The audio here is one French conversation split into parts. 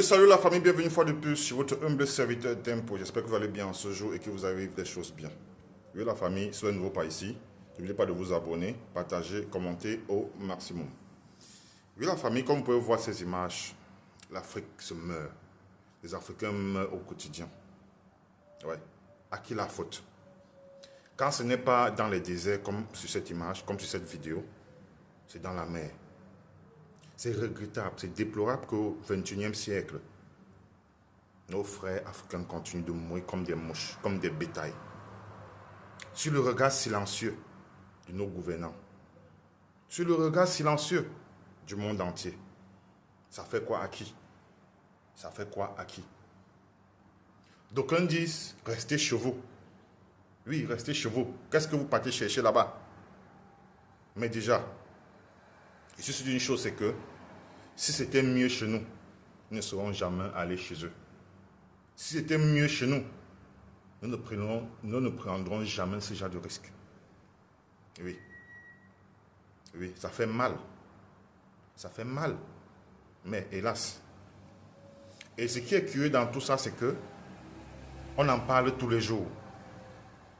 Salut la famille, bienvenue une fois de plus sur votre humble serviteur Tempo. J'espère que vous allez bien ce jour et que vous arrivez des choses bien. Oui la famille, si vous êtes nouveau par ici, n'oubliez pas de vous abonner, partager, commenter au maximum. Oui la famille, comme vous pouvez voir ces images, l'Afrique se meurt. Les Africains meurent au quotidien. Ouais. À qui la faute? Quand ce n'est pas dans les déserts comme sur cette image, comme sur cette vidéo, c'est dans la mer. C'est regrettable, c'est déplorable qu'au XXIe siècle, nos frères africains continuent de mourir comme des mouches, comme des bétails. Sur le regard silencieux de nos gouvernants, sur le regard silencieux du monde entier, ça fait quoi à qui? Ça fait quoi à qui? D'aucuns disent, restez chez vous. Oui, restez chez vous. Qu'est-ce que vous partez chercher là-bas? Mais déjà, je suis sûr d'une chose, c'est que si c'était mieux chez nous, nous ne serons jamais allés chez eux. Si c'était mieux chez nous, nous ne prendrons jamais ce genre de risque. Oui. Oui, ça fait mal. Ça fait mal. Mais hélas. Et ce qui est curieux dans tout ça, c'est que on en parle tous les jours.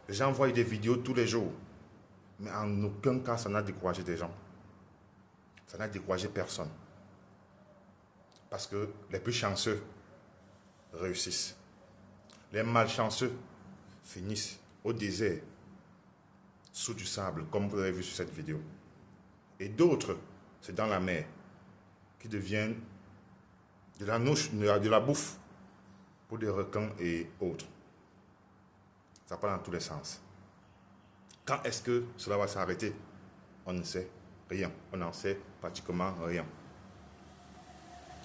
Les gens voient des vidéos tous les jours. Mais en aucun cas, ça n'a découragé des gens. Ça n'a découragé personne. Parce que les plus chanceux réussissent. Les malchanceux finissent au désert, sous du sable, comme vous avez vu sur cette vidéo. Et d'autres, c'est dans la mer, qui deviennent de la bouffe pour des requins et autres. Ça part dans tous les sens. Quand est-ce que cela va s'arrêter? On ne sait rien. On n'en sait pratiquement rien.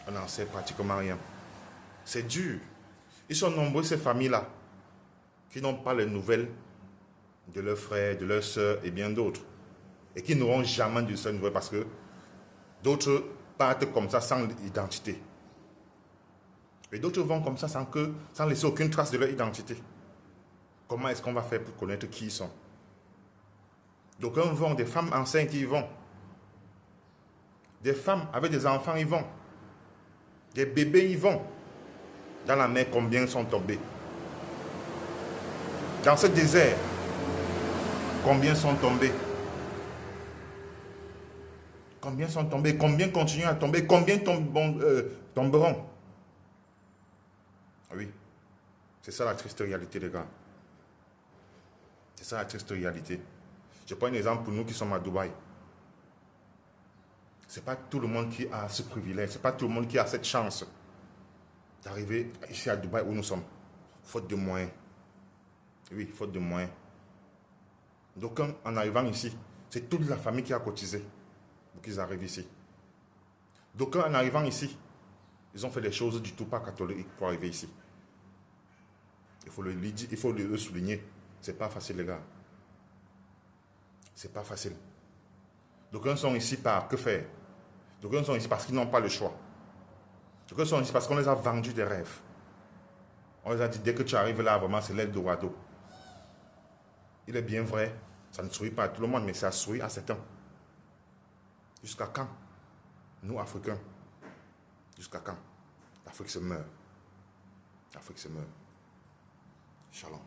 On n'en sait pratiquement rien. C'est dur. Ils sont nombreux, ces familles-là, qui n'ont pas les nouvelles de leurs frères, de leurs sœurs et bien d'autres. Et qui n'auront jamais de ces nouvelles parce que d'autres partent comme ça sans identité. Et d'autres vont comme ça sans laisser aucune trace de leur identité. Comment est-ce qu'on va faire pour connaître qui ils sont? D'aucuns vont, des femmes enceintes y vont. Des femmes avec des enfants y vont. Des bébés y vont. Dans la mer, combien sont tombés? Dans ce désert, combien sont tombés? Combien sont tombés? Combien continuent à tomber? Combien tomberont? Oui, c'est ça la triste réalité, les gars. C'est ça la triste réalité. Je prends un exemple pour nous qui sommes à Dubaï. Ce n'est pas tout le monde qui a ce privilège, ce n'est pas tout le monde qui a cette chance d'arriver ici à Dubaï où nous sommes. Faute de moyens. Oui, faute de moyens. Donc, en arrivant ici, c'est toute la famille qui a cotisé pour qu'ils arrivent ici. Donc, en arrivant ici, ils ont fait des choses du tout pas catholiques pour arriver ici. Il faut le souligner. C'est pas facile, les gars. C'est pas facile. D'aucuns sont ici par que faire? D'aucuns sont ici parce qu'ils n'ont pas le choix. D'aucuns sont ici parce qu'on les a vendus des rêves. On les a dit, dès que tu arrives là, vraiment, c'est l'Eldorado. Il est bien vrai, ça ne sourit pas à tout le monde, mais ça sourit à certains. Jusqu'à quand? Nous, Africains, jusqu'à quand? L'Afrique se meurt. L'Afrique se meurt. Shalom.